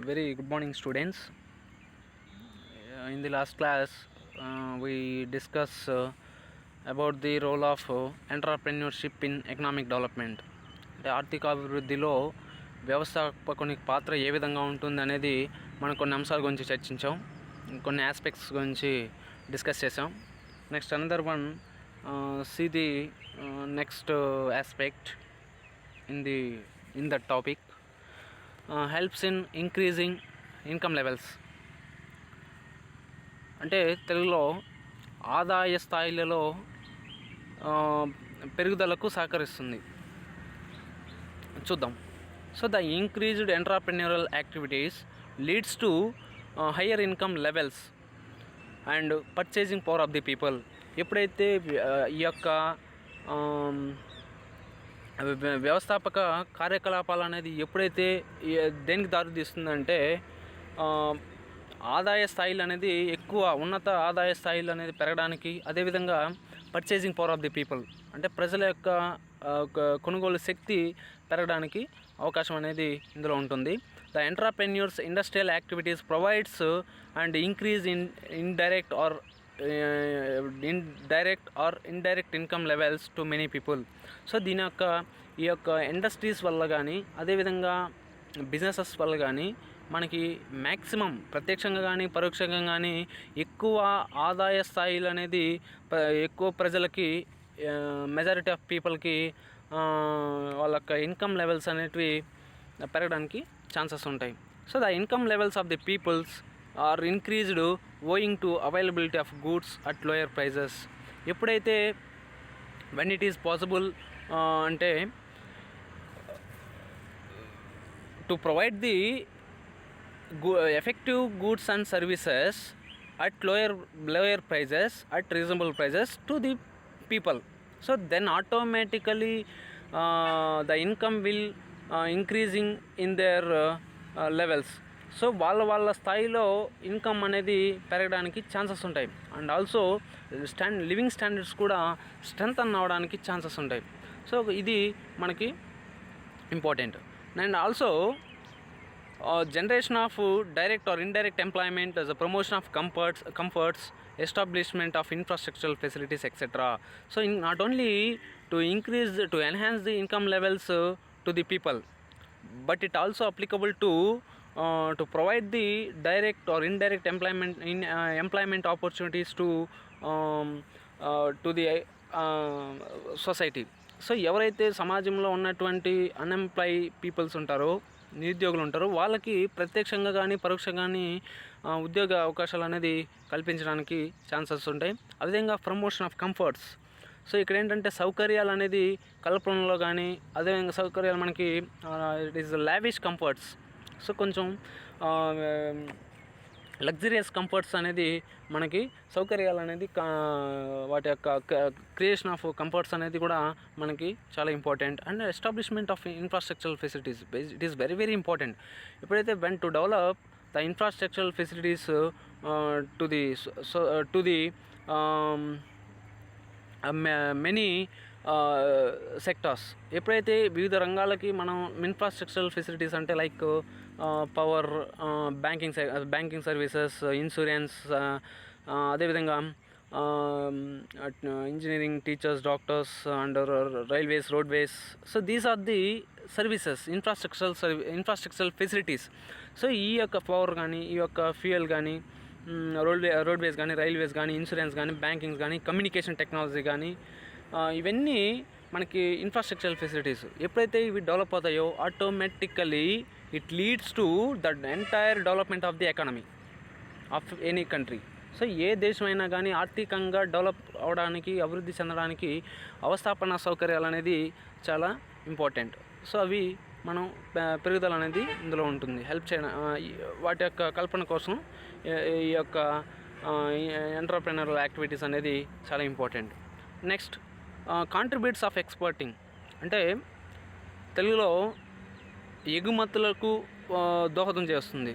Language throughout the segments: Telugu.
Very good morning, students. In the last class, we discussed about the role of entrepreneurship in economic development. అంటే ఆర్థిక అభివృద్ధిలో వ్యవస్థాపకుని పాత్ర ఏ విధంగా ఉంటుంది అనేది మనం కొన్ని అంశాల గురించి చర్చించాం, కొన్ని ఆస్పెక్ట్స్ గురించి డిస్కస్ చేసాం. Next another one, see the next aspect in that topic. Helps in increasing income levels. అంటే తెలుగులో ఆదాయ స్థాయిలలో పెరుగుదలకు సహకరిస్తుంది. చూద్దాం. So the increased entrepreneurial activities leads to higher income levels and purchasing power of the people. ఎప్పుడైతే ఈ యొక్క వ్యవస్థాపక కార్యకలాపాలు అనేది ఎప్పుడైతే దేనికి దారితీస్తుందంటే ఆదాయ స్థాయిలు అనేది ఎక్కువ ఉన్నత ఆదాయ స్థాయిలు అనేది పెరగడానికి, అదేవిధంగా purchasing power of the people అంటే ప్రజల యొక్క కొనుగోలు శక్తి పెరగడానికి అవకాశం అనేది ఇందులో ఉంటుంది. The entrepreneurs industrial activities provides and increase in indirect are indirect income levels to many people. So ఈ యొక్క ఇండస్ట్రీస్ వల్ల కానీ, అదేవిధంగా బిజినెసెస్ వల్ల కానీ మనకి మ్యాక్సిమం ప్రత్యక్షంగా కానీ పరోక్షంగా కానీ ఎక్కువ ఆదాయ స్థాయిలు అనేది ఎక్కువ ప్రజలకి, మెజారిటీ ఆఫ్ పీపుల్కి వాళ్ళ యొక్క ఇన్కమ్ లెవెల్స్ అనేటివి పెరగడానికి ఛాన్సెస్ ఉంటాయి. So the income levels of the peoples are increased owing to availability of goods at lower prices. ఎప్పుడైతే వెన్ ఇట్ ఈస్ పాసిబుల్ అంటే to provide the effective goods and services at lower prices, at reasonable prices to the people. So then automatically the income will increasing in their levels. So వాళ్ళ స్థాయిలో ఇన్కమ్ అనేది పెరగడానికి ఛాన్సెస్ ఉంటాయి. అండ్ ఆల్సో లివింగ్ స్టాండర్డ్స్ కూడా స్ట్రెంథన్ అవ్వడానికి ఛాన్సెస్ ఉంటాయి. సో ఇది మనకి important. And also generation of direct or indirect employment as a promotion of comforts, establishment of infrastructural facilities, etc. So not only to enhance the income levels to the people, but it also applicable to provide the direct or indirect employment opportunities to the society. So ఎవరైతే సమాజంలో ఉన్నటువంటి అన్ఎంప్లాయ్ పీపుల్స్ ఉంటారో, నిరుద్యోగులు ఉంటారో, వాళ్ళకి ప్రత్యక్షంగా కానీ పరోక్షంగా కానీ ఉద్యోగ అవకాశాలు అనేది కల్పించడానికి ఛాన్సెస్ ఉంటాయి. అదేవిధంగా ప్రమోషన్ ఆఫ్ కంఫర్ట్స్. సో ఇక్కడ ఏంటంటే సౌకర్యాలు అనేది కల్పనలో కానీ, అదేవిధంగా సౌకర్యాలు మనకి it is lavish comforts. So కొంచెం లగ్జరియస్ కంఫర్ట్స్ అనేది మనకి సౌకర్యాలు అనేది వాటి యొక్క క్రియేషన్ ఆఫ్ కంఫర్ట్స్ అనేది కూడా మనకి చాలా important. And establishment of infrastructural facilities, it is very very important. ఎప్పుడైతే when to develop the infrastructural facilities to the many sectors, ఎప్పుడైతే వివిధ రంగాలకి మనం ఇన్ఫ్రాస్ట్రక్చరల్ ఫెసిలిటీస్ అంటే like power, banking services, insurance, అదేవిధంగా engineering, teachers, doctors and railways, roadways. So these are the services, infrastructural facilities. So ఈ యొక్క పవర్ కానీ, ఈ యొక్క ఫ్యూయల్ కానీ, రోడ్వేస్ కానీ, రైల్వేస్ కానీ, ఇన్సూరెన్స్ కానీ, బ్యాంకింగ్స్ కానీ, కమ్యూనికేషన్ టెక్నాలజీ కానీ, ఇవన్నీ మనకి ఇన్ఫ్రాస్ట్రక్చరల్ ఫెసిలిటీస్. ఎప్పుడైతే ఇవి డెవలప్ అవుతాయో automatically it leads to the entire development of the economy of any country. So ఏ దేశమైనా కానీ ఆర్థికంగా డెవలప్ అవడానికి, అభివృద్ధి చెందడానికి అవస్థాపన సౌకర్యాలు అనేది చాలా ఇంపార్టెంట్. సో అవి మనం పెరుగుదల అనేది ఇందులో ఉంటుంది, హెల్ప్ చేయడం. వాటి యొక్క కల్పన కోసం ఈ యొక్క ఎంటర్ప్రెన్యూరల్ యాక్టివిటీస్ అనేది చాలా important. Next, contributes of exporting అంటే తెలుగులో ఎగుమతులకు దోహదం చేస్తుంది,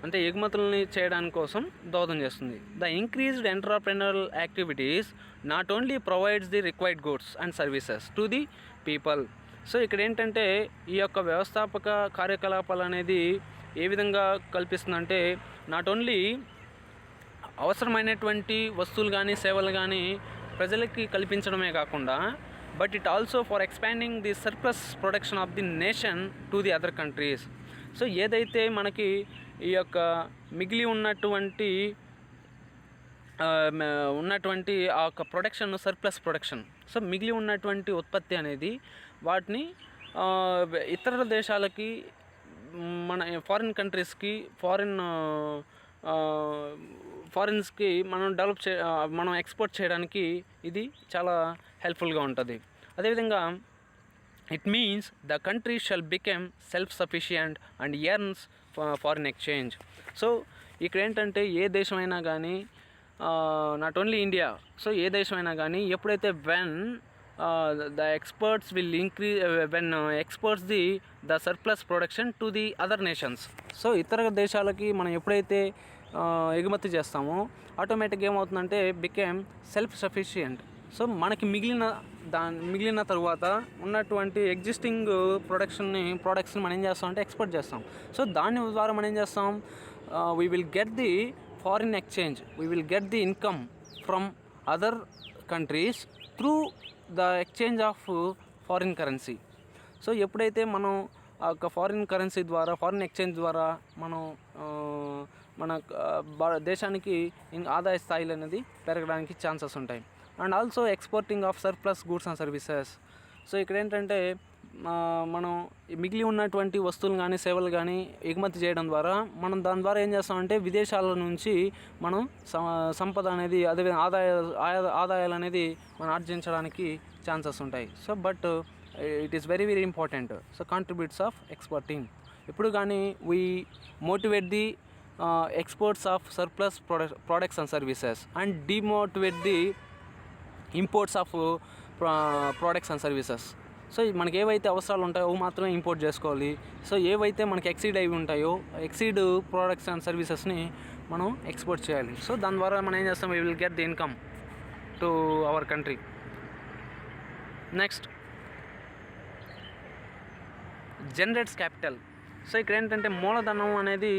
అంటే ఎగుమతులని చేయడానికి కోసం దోహదం చేస్తుంది. The increased entrepreneurial activities not only provides the required goods and services to the people. So ఇక్కడ ఏంటంటే ఈ యొక్క వ్యవస్థాపక కార్యకలాపాలు అనేది ఏ విధంగా కల్పిస్తుందంటే నాట్ ఓన్లీ అవసరమైనటువంటి వస్తువులు కానీ సేవలు కానీ ప్రజలకి కల్పించడమే కాకుండా but it also for expanding the surplus production of the nation to the other countries. So ఏదైతే మనకి ఈ యొక్క మిగిలి ఉన్నటువంటి ఆ యొక్క ప్రొడక్షన్ సర్ప్లస్ ప్రొడక్షన్, సో మిగిలి ఉన్నటువంటి ఉత్పత్తి అనేది వాటిని ఇతర దేశాలకి, మన ఫారిన్ కంట్రీస్కి, ఫారిన్స్కి మనం ఎక్స్పోర్ట్ చేయడానికి ఇది చాలా హెల్ప్ఫుల్గా ఉంటుంది. అదేవిధంగా it means the country shall become self sufficient and earns foreign exchange. So ఇక్కడ ఏంటంటే ఏ దేశమైనా కానీ, నాట్ ఓన్లీ ఇండియా, సో ఏ దేశమైనా కానీ ఎప్పుడైతే the exports will increase when exports the surplus production to the other nations. So ఇతర దేశాలకి మనం ఎప్పుడైతే ఎగుమతి చేస్తామో ఆటోమేటిక్గా ఏమవుతుందంటే బికేమ్ సెల్ఫ్ సఫిషియంట్. సో మనకి మిగిలిన తర్వాత ఉన్నటువంటి ఎగ్జిస్టింగ్ ప్రోడక్ట్స్ని మనం ఏం చేస్తామంటే ఎక్స్పోర్ట్ చేస్తాం. సో దాని ద్వారా మనం ఏం చేస్తాం, we will get the foreign exchange, we will get the income from other countries through the exchange of foreign currency. So ఎప్పుడైతే మనం ఆ యొక్క ఫారిన్ కరెన్సీ ద్వారా, ఫారిన్ ఎక్స్చేంజ్ ద్వారా మనం మన దేశానికి ఆదాయ స్థాయిలు అనేది పెరగడానికి ఛాన్సెస్ ఉంటాయి. And also exporting of surplus goods and services. So ఇక్కడ ఏంటంటే మనం మిగిలి ఉన్నటువంటి వస్తువులు కానీ సేవలు కానీ ఎగుమతి చేయడం ద్వారా మనం దాని ద్వారా ఏం చేస్తామంటే విదేశాల నుంచి మనం సంపద అనేది, అదే ఆదాయాలు అనేది మనం ఆర్జించడానికి ఛాన్సెస్ ఉంటాయి. So but it is very very important. So contributes of exporting. ఇప్పుడు కానీ we motivate the exports of surplus products and services and demotivate the imports of products and services. So మనకి ఏవైతే అవసరాలు ఉంటాయో మాత్రమే ఇంపోర్ట్ చేసుకోవాలి. సో ఏవైతే మనకి ఎక్సీడ్ అయి ఉంటాయో ఎక్సీడ్ ప్రోడక్ట్స్ అండ్ సర్వీసెస్ని మనం ఎక్స్పోర్ట్ చేయాలి. సో దాని ద్వారా మనం ఏం చేస్తాం, we will get the income to our country. Next, generates capital. So ఇక్కడ ఏంటంటే మూలధనం అనేది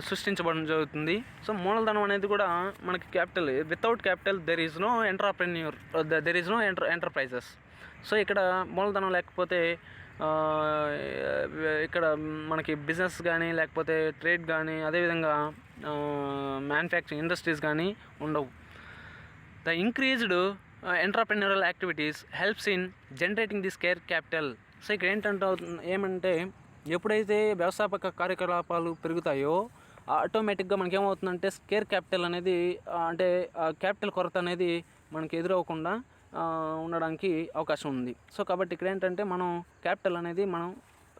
సృష్టించబడడం జరుగుతుంది. సో మూలధనం అనేది కూడా మనకి capital. Without capital there is no enterprises. So ఇక్కడ మూలధనం లేకపోతే ఇక్కడ మనకి బిజినెస్ కానీ లేకపోతే ట్రేడ్ కానీ అదేవిధంగా మ్యానుఫ్యాక్చరింగ్ ఇండస్ట్రీస్ కానీ ఉండవు. The increased entrepreneurial activities helps in generating the scarce capital. So ఇక్కడ ఏమంటే ఎప్పుడైతే వ్యవస్థాపక కార్యకలాపాలు పెరుగుతాయో ఆటోమేటిక్గా మనకి ఏమవుతుందంటే స్కేర్ క్యాపిటల్ అనేది, అంటే క్యాపిటల్ కొరత అనేది మనకి ఎదురవ్వకుండా ఉండడానికి అవకాశం ఉంది. సో కాబట్టి ఇక్కడ ఏంటంటే మనం క్యాపిటల్ అనేది మనం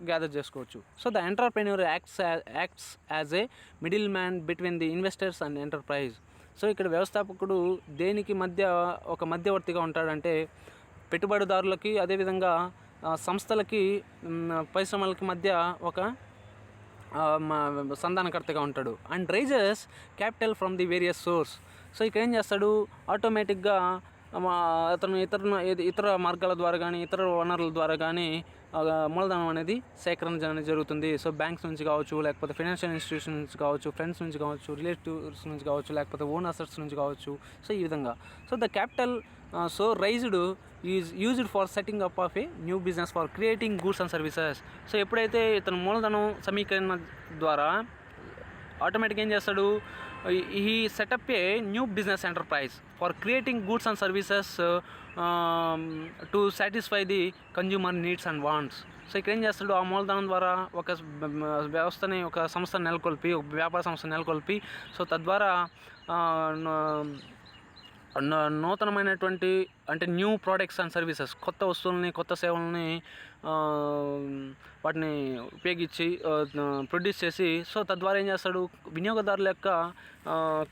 గ్యాదర్ చేసుకోవచ్చు. So the entrepreneur acts as a middle man between the investors and enterprise. So ఇక్కడ వ్యవస్థాపకుడు దేనికి మధ్య ఒక మధ్యవర్తిగా ఉంటాడంటే పెట్టుబడిదారులకి అదేవిధంగా సంస్థలకి, పరిశ్రమలకి మధ్య ఒక సంధానకర్తగా ఉంటాడు. And raises capital from the various source. So ఇక్కడ ఏం చేస్తాడు, ఆటోమేటిక్గా అతను ఇతర మార్గాల ద్వారా కానీ ఇతర వనరుల ద్వారా కానీ మూలధనం అనేది సేకరణ అనేది జరుగుతుంది. సో బ్యాంక్స్ నుంచి కావచ్చు, లేకపోతే ఫైనాన్షియల్ ఇన్స్టిట్యూషన్ నుంచి కావచ్చు, ఫ్రెండ్స్ నుంచి కావచ్చు, రిలేటివ్స్ నుంచి కావచ్చు, లేకపోతే ఓన్ అసెట్స్ నుంచి కావచ్చు. సో ఈ విధంగా so the capital so raised is used for setting up of a new business for creating goods and services. So ఎప్పుడైతే ఇతను మూలధనం సమీకరణ ద్వారా ఆటోమేటిక్గా ఏం చేస్తాడు, he set up a new business enterprise for creating goods and services to satisfy the consumer needs and wants. So ఇక్కడ ఏం చేస్తాడు, ఆ మూలధనం ద్వారా ఒక వ్యవస్థని, ఒక సంస్థను నెలకొల్పి, ఒక వ్యాపార సంస్థను నెలకొల్పి, సో తద్వారా నూతనమైనటువంటి అంటే న్యూ ప్రోడక్ట్స్ అండ్ సర్వీసెస్, కొత్త వస్తువులని, కొత్త సేవలని వాటిని ఉపయోగించి ప్రొడ్యూస్ చేసి, సో తద్వారా ఏం చేస్తాడు, వినియోగదారుల యొక్క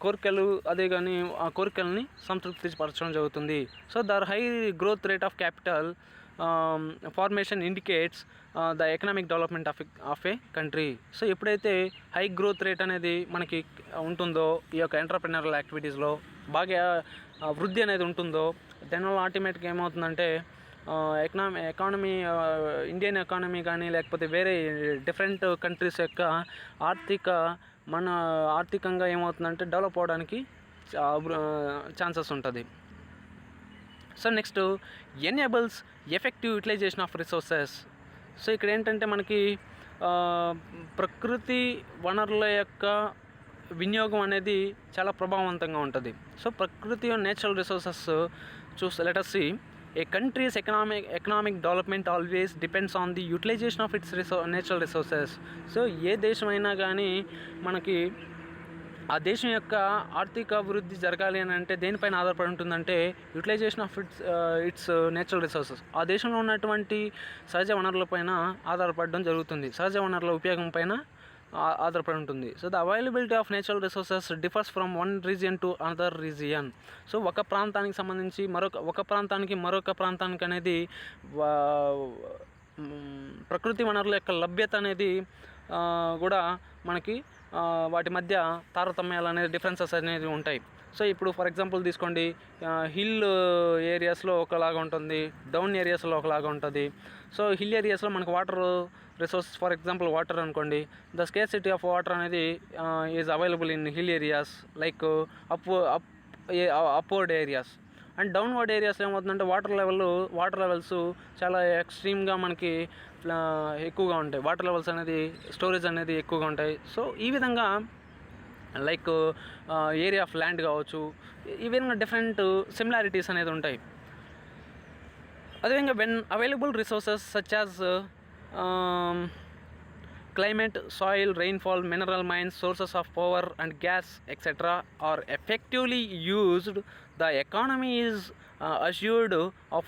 కోరికలు అదే కానీ ఆ కోరికల్ని సంతృప్తిపరచడం జరుగుతుంది. So their high growth rate of capital formation indicates the economic development of a country. So ఎప్పుడైతే హై గ్రోత్ రేట్ అనేది మనకి ఉంటుందో ఈ యొక్క ఎంటర్ప్రెన్యూరల్ యాక్టివిటీస్లో బాగా వృద్ధి అనేది ఉంటుందో దానివల్ల ఆటోమేటిక్గా ఏమవుతుందంటే ఎకానమీ ఇండియన్ ఎకానమీ కానీ లేకపోతే వేరే డిఫరెంట్ కంట్రీస్ యొక్క ఆర్థికంగా ఏమవుతుందంటే డెవలప్ అవడానికి ఛాన్సెస్ ఉంటుంది. So next enables effective utilisation of resources. So ఇక్కడ ఏంటంటే మనకి ప్రకృతి వనరుల యొక్క వినియోగం అనేది చాలా ప్రభావవంతంగా ఉంటుంది. సో ప్రకృతి natural resources let us see. A country's economic development always depends on the utilization of its natural resources. So ఏ దేశమైనా కానీ మనకి ఆ దేశం యొక్క ఆర్థిక అభివృద్ధి జరగాలి అని అంటే దేనిపైన ఆధారపడి ఉంటుందంటే utilisation of its natural resources. ఆ దేశంలో ఉన్నటువంటి సహజ వనరులపైన ఆధారపడడం జరుగుతుంది, సహజ వనరుల ఉపయోగం పైన ఆధారపడి ఉంటుంది. So the availability of natural resources differs from one region to another region. So ఒక ప్రాంతానికి సంబంధించి మరొక ప్రాంతానికి అనేది ప్రకృతి వనరుల యొక్క లభ్యత అనేది కూడా మనకి వాటి మధ్య తారతమ్యాలు అనేది డిఫరెన్సెస్ అనేది ఉంటాయి. సో ఇప్పుడు ఫర్ ఎగ్జాంపుల్ తీసుకోండి, హిల్ ఏరియాస్లో ఒకలాగా ఉంటుంది, డౌన్ ఏరియాస్లో ఒకలాగా ఉంటుంది. సో హిల్ ఏరియాస్లో మనకు water resource, for example water అనుకోండి, ద స్కేర్సిటీ ఆఫ్ వాటర్ అనేది is available in hill areas like upward areas. And downward ఏరియాస్లో ఏమవుతుందంటే వాటర్ లెవెల్స్ చాలా ఎక్స్ట్రీమ్గా మనకి ఎక్కువగా ఉంటాయి, వాటర్ లెవెల్స్ అనేది స్టోరేజ్ అనేది ఎక్కువగా ఉంటాయి. సో ఈ విధంగా లైక్ ఏరియా ఆఫ్ ల్యాండ్ కావచ్చు, ఈ విధంగా డిఫరెంట్ సిమిలారిటీస్ అనేది ఉంటాయి. అదేవిధంగా when available resources such as climate, soil, rainfall, mineral mines, sources of power and gas, etc. are effectively used, the economy is assured of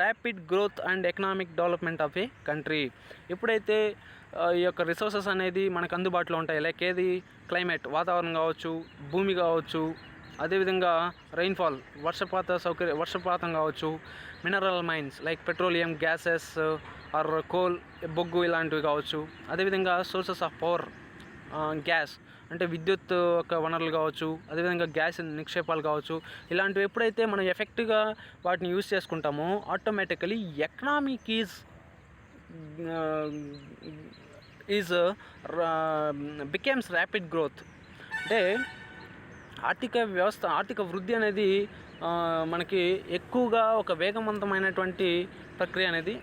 rapid growth and economic development of a country. ఎప్పుడైతే ఈ యొక్క రిసోర్సెస్ అనేది మనకు అందుబాటులో ఉంటాయి, లైక్ ఏది క్లైమేట్, వాతావరణం కావచ్చు, భూమి కావచ్చు, అదేవిధంగా రెయిన్ఫాల్, వర్షపాతం కావచ్చు, mineral mines like petroleum, gases or coal, బొగ్గు ఇలాంటివి కావచ్చు, అదేవిధంగా సోర్సెస్ ఆఫ్ పవర్, గ్యాస్ అంటే విద్యుత్ యొక్క వనరులు కావచ్చు, అదేవిధంగా గ్యాస్ నిక్షేపాలు కావచ్చు, ఇలాంటివి ఎప్పుడైతే మనం ఎఫెక్టివ్గా వాటిని యూజ్ చేసుకుంటామో automatically economic becomes rapid growth. అంటే ఆర్థిక వృద్ధి అనేది మనకి ఎక్కువగా ఒక వేగవంతమైనటువంటి ప్రక్రియ అనేది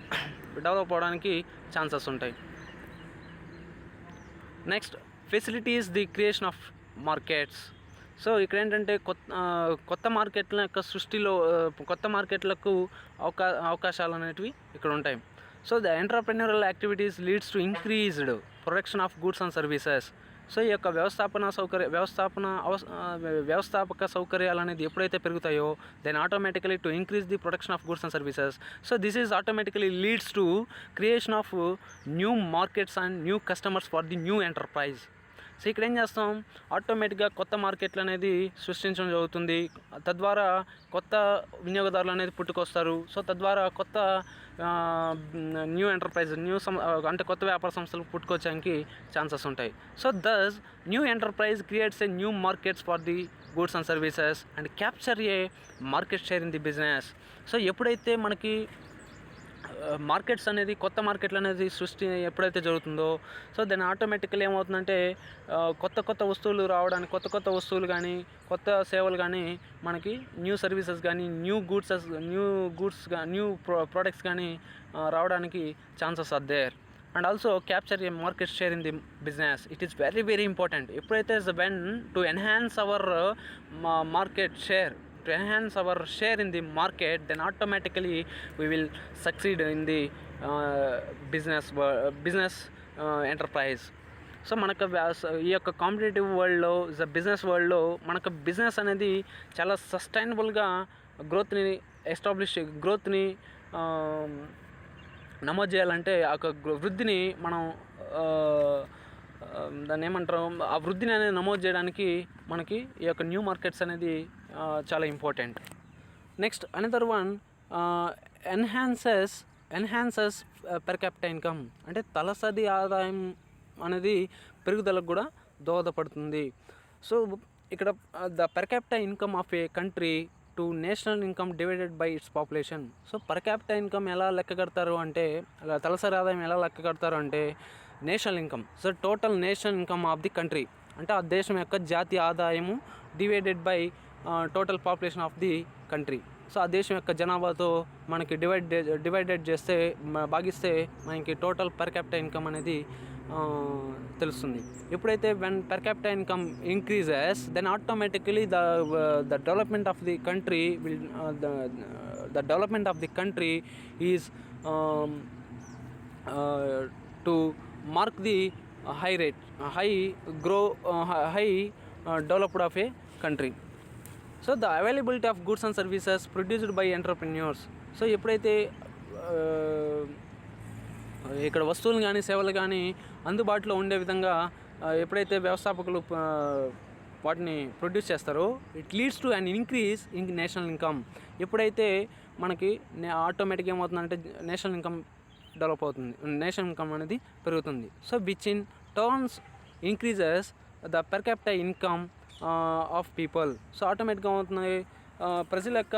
డెవలప్ అవడానికి ఛాన్సెస్ ఉంటాయి. Next facilities the creation of markets. So ఇక్కడ ఏంటంటే కొత్త మార్కెట్ల యొక్క సృష్టిలో కొత్త మార్కెట్లకు అవకాశాలు అనేటివి ఇక్కడ ఉంటాయి. So the entrepreneurial activities leads to increased production of goods and services. So ఈ యొక్క వ్యవస్థాపక సౌకర్యాలు అనేది ఎప్పుడైతే పెరుగుతాయో then automatically to increase the production of goods and services. So this is automatically leads to creation of new markets and new customers for the new enterprise. So ఇక్కడ ఏం చేస్తాం, ఆటోమేటిక్గా కొత్త మార్కెట్లు అనేది సృష్టించడం జరుగుతుంది, తద్వారా కొత్త వినియోగదారులు అనేది పుట్టుకొస్తారు. సో తద్వారా కొత్త న్యూ ఎంటర్ప్రైజ్ అంటే కొత్త వ్యాపార సంస్థలు పుట్టుకొచ్చడానికి ఛాన్సెస్ ఉంటాయి. So thus new enterprise creates a new markets for the goods and services and capture a market share in the business. So ఎప్పుడైతే మనకి మార్కెట్స్ అనేది కొత్త మార్కెట్లు అనేది సృష్టి ఎప్పుడైతే జరుగుతుందో సో దాన్ని ఆటోమేటికల్లీ ఏమవుతుందంటే కొత్త వస్తువులు రావడానికి కొత్త వస్తువులు కానీ కొత్త సేవలు కానీ మనకి న్యూ సర్వీసెస్ కానీ న్యూ ప్రోడక్ట్స్ కానీ రావడానికి chances are there. And also capture a market share in the business. It is very very important. ఎప్పుడైతే when to enhance our market share, to enhance our share in the market, then automatically we will succeed in the business enterprise. So మనకు ఈ యొక్క కాంపిటేటివ్ వరల్డ్లో బిజినెస్ వరల్డ్లో మనకు బిజినెస్ అనేది చాలా సస్టైనబుల్గా గ్రోత్ని నమోదు చేయాలంటే ఆ వృద్ధిని మనం దాన్ని ఏమంటారు, ఆ వృద్ధిని అనేది నమోదు చేయడానికి మనకి ఈ యొక్క న్యూ మార్కెట్స్ అనేది చాలా important. Next another one enhances per capital income. అంటే తలసరి ఆదాయం అనేది పెరుగుదలకు కూడా దోహదపడుతుంది. సో ఇక్కడ the per capital income of a country to national income divided by it's population. So per capital income ఎలా లెక్క కడతారు అంటే, తలసరి ఆదాయం ఎలా లెక్క కడతారు అంటే national income. So total national income of the country అంటే ఆ దేశం యొక్క జాతీయ ఆదాయము divided by total population of the country. So ఆ దేశం యొక్క జనాభాతో మనకి డివైడెడ్ చేస్తే, భాగిస్తే మనకి టోటల్ పర్ క్యాపిటల్ ఇన్కమ్ అనేది తెలుస్తుంది. ఎప్పుడైతే when per capital income increases, then automatically the development of the country will the development of the country is to mark the high rate, high developed of a country. So the availability of goods and services produced by entrepreneurs. So ఎప్పుడైతే ఇక్కడ వస్తువులు కానీ సేవలు కానీ అందుబాటులో ఉండే విధంగా ఎప్పుడైతే వ్యవస్థాపకులు వాటిని ప్రొడ్యూస్ చేస్తారో, it leads to an increase in national income. ఎప్పుడైతే మనకి ఆటోమేటిక్గా ఏమవుతుందంటే నేషనల్ ఇన్కమ్ డెవలప్ అవుతుంది, నేషనల్ ఇన్కమ్ అనేది పెరుగుతుంది. So which in turns increases the per capital income of people. So ఆటోమేటిక్గా అవుతుంది ప్రజల యొక్క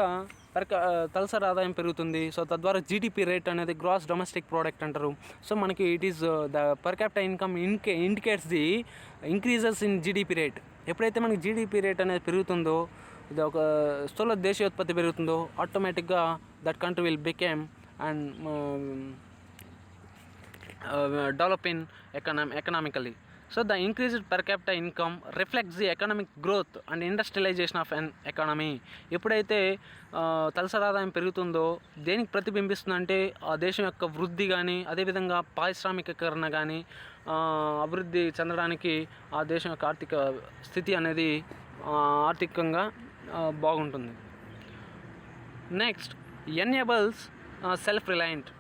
తలసరి ఆదాయం పెరుగుతుంది. సో తద్వారా జీడిపి రేట్ అనేది గ్రాస్ డొమెస్టిక్ ప్రోడక్ట్ అంటారు. సో మనకి it is the per capital income indicates the increases in GDP rate. ఎప్పుడైతే మనకి జీడిపి రేట్ అనేది పెరుగుతుందో, ఇది ఒక స్థూల దేశీయోత్పత్తి పెరుగుతుందో, ఆటోమేటిక్గా that country will became and develop in economically. So the increased per capita income reflects the economic growth and industrialization of an economy. ఎప్పుడైతే తలసరి ఆదాయం పెరుగుతుందో దేనికి ప్రతిబింబిస్తుందంటే ఆ దేశం యొక్క వృద్ధి కానీ, అదేవిధంగా పారిశ్రామికీకరణ కానీ అభివృద్ధి చెందడానికి ఆ దేశం యొక్క ఆర్థిక స్థితి అనేది ఆర్థికంగా బాగుంటుంది. Next, enables self reliant.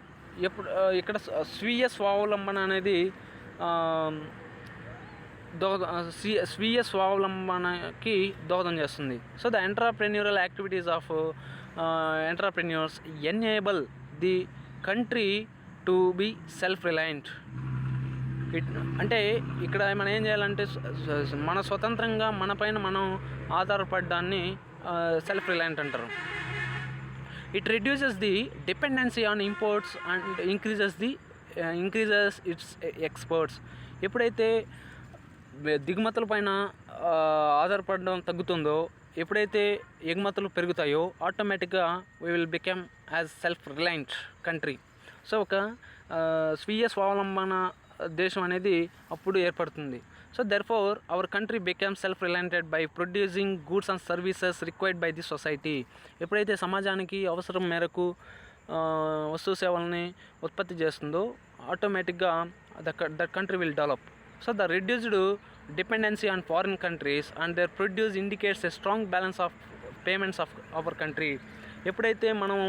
ఇక్కడ స్వీయ స్వావలంబన అనేది స్వీయ స్వావలంబనకి దోహదం చేస్తుంది. So the entrepreneurial activities of entrepreneurs enable the country to be self reliant. అంటే ఇక్కడ మనం ఏం చేయాలంటే మన స్వతంత్రంగా మన పైన మనం ఆధారపడ్డాన్ని సెల్ఫ్ రిలయంట్ అంటారు. It reduces the dependency on imports and increases its exports. ఎప్పుడైతే దిగుమతుల పైన ఆధారపడడం తగ్గుతుందో, ఎప్పుడైతే ఎగుమతులు పెరుగుతాయో, ఆటోమేటిక్గా we will become as self-reliant country. So ఒక స్వీయ స్వావలంబన దేశం అనేది అప్పుడు ఏర్పడుతుంది. So therefore our country become self relianted by producing goods and services required by the society. ఎప్పుడైతే సమాజానికి అవసరం మేరకు వస్తు సేవలని ఉత్పత్తి చేస్తుందో, ఆటోమేటిక్గా that country will develop. So the reduced dependency on foreign countries and their produce indicates a strong balance of payments of our country. ఎప్పుడైతే మనం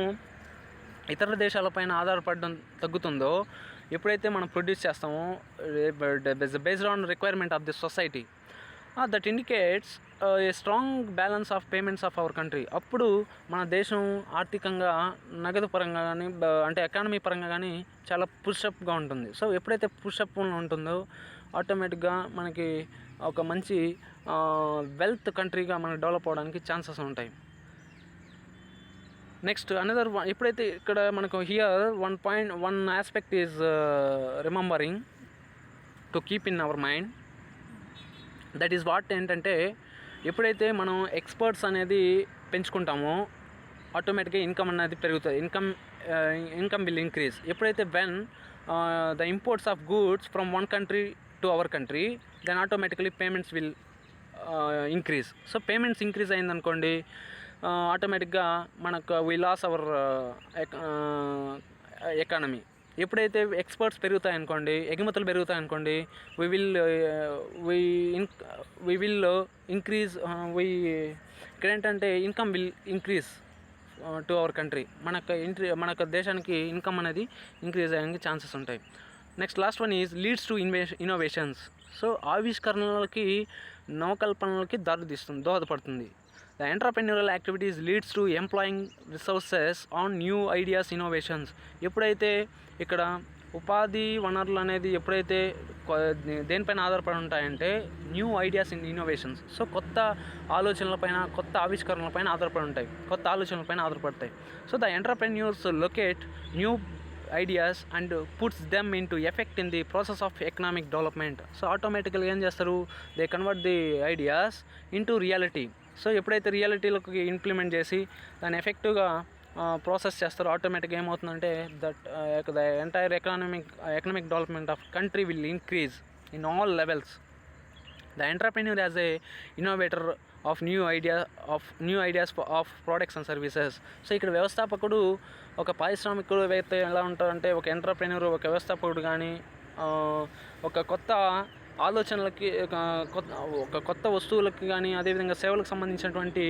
ఇతర దేశాలపైన ఆధారపడడం తగ్గుతుందో, ఎప్పుడైతే మనం ప్రొడ్యూస్ చేస్తామో based on requirement of the society, that indicates a strong balance of payments of our country. అప్పుడు మన దేశం ఆర్థికంగా, నగదు పరంగా కానీ, అంటే ఎకానమీ పరంగా కానీ చాలా పుషప్గా ఉంటుంది. సో ఎప్పుడైతే పుషప్ ఉంటుందో, ఆటోమేటిక్గా మనకి ఒక మంచి వెల్త్ కంట్రీగా మనకి డెవలప్ అవ్వడానికి ఛాన్సెస్ ఉంటాయి. నెక్స్ట్ అనదర్ వన్, ఎప్పుడైతే ఇక్కడ మనకు here one aspect is remembering to keep in our mind, that is what ఏంటంటే, ఎప్పుడైతే మనం ఎక్స్పర్ట్స్ అనేది పెంచుకుంటామో, ఆటోమేటిక్గా ఇన్కమ్ అనేది పెరుగుతుంది. Income will increase. ఎప్పుడైతే when the imports of goods from one country to our country, then automatically payments will increase. So payments increase అయిందనుకోండి, ఆటోమేటిక్గా మనకు వి లాస్ అవర్ ఎకానమీ. ఎప్పుడైతే ఎక్స్పర్ట్స్ పెరుగుతాయనుకోండి, ఎగుమతులు పెరుగుతాయనుకోండి, వి విల్ ఇంక్రీజ్ ఇక్కడ ఏంటంటే income will increase to our country. మనకు దేశానికి ఇన్కమ్ అనేది ఇంక్రీజ్ అయ్యడానికి ఛాన్సెస్ ఉంటాయి. Next last one is leads to innovations. So ఆవిష్కరణలకి, నవకల్పనలకి దోహదపడుతుంది. The entrepreneurial activities leads to employing resources on new ideas, innovations. ఎప్పుడైతే ఇక్కడ ఉపాధి వనరులు అనేది ఎప్పుడైతే దేనిపైన ఆధారపడి ఉంటాయంటే new ideas in innovations. So కొత్త ఆలోచనలపైన, కొత్త ఆవిష్కరణలపైన ఆధారపడి ఉంటాయి, కొత్త ఆలోచనలపైన ఆధారపడతాయి. So the entrepreneurs locate new ideas and puts them into effect in the process of economic development. So ఆటోమేటికల్గా ఏం చేస్తారు, they convert the ideas into reality. So ఎప్పుడైతే రియాలిటీలోకి ఇంప్లిమెంట్ చేసి దాన్ని ఎఫెక్టివ్గా ప్రాసెస్ చేస్తారో ఆటోమేటిక్గా ఏమవుతుందంటే the entire economic development of country will increase in all levels. The entrepreneur as a innovator of new ideas of products and services. So ఇక్కడ వ్యవస్థాపకుడు ఒక పారిశ్రామికవేత్త ఎలా ఉంటారంటే, ఒక ఎంటర్‌ప్రెన్యూర్, ఒక వ్యవస్థాపకుడు కానీ ఒక కొత్త ఆలోచనలకి, ఒక కొత్త వస్తువులకి కానీ, అదేవిధంగా సేవలకు సంబంధించినటువంటి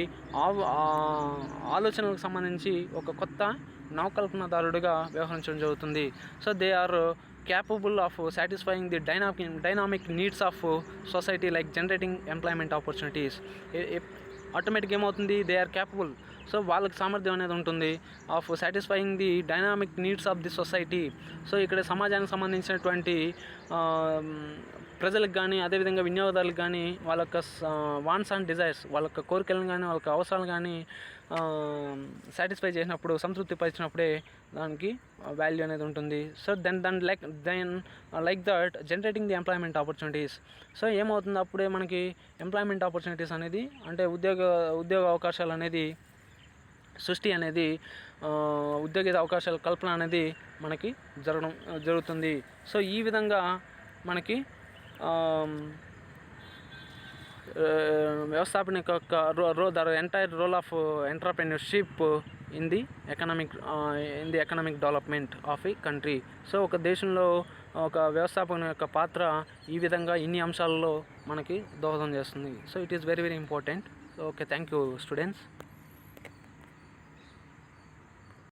ఆలోచనలకు సంబంధించి ఒక కొత్త నవకల్పనదారుడిగా వ్యవహరించడం జరుగుతుంది. So they are capable of satisfying the dynamic needs of society, like generating employment opportunities. Automatic ఏమవుతుంది, దే ఆర్ క్యాపబుల్. సో వాళ్ళకి సామర్థ్యం అనేది ఉంటుంది of satisfying the dynamic needs of the society. So ఇక్కడ సమాజానికి సంబంధించినటువంటి ప్రజలకు కానీ, అదేవిధంగా వినియోగదారులకు కానీ వాళ్ళ యొక్క వాంట్స్ అండ్ డిజైర్స్, వాళ్ళ యొక్క కోరికలను కానీ, వాళ్ళ యొక్క అవసరాలు కానీ సాటిస్ఫై చేసినప్పుడు, సంతృప్తి పరిచినప్పుడే దానికి వాల్యూ అనేది ఉంటుంది. So then like that generating the employment opportunities. So ఏమవుతుంది, అప్పుడే మనకి ఎంప్లాయ్మెంట్ ఆపర్చునిటీస్ అనేది, అంటే ఉద్యోగ అవకాశాలు అనేది సృష్టి అనేది, ఉద్యోగ అవకాశాల కల్పన అనేది మనకి జరుగుతుంది. సో ఈ విధంగా మనకి వ్యవస్థాపన యొక్క the entire role of entrepreneurship in the economic development of a country. So ఒక దేశంలో ఒక వ్యవస్థాపన యొక్క పాత్ర ఈ విధంగా ఇన్ని అంశాలలో మనకి దోహదం చేస్తుంది. So it is very very important. Okay, thank you students.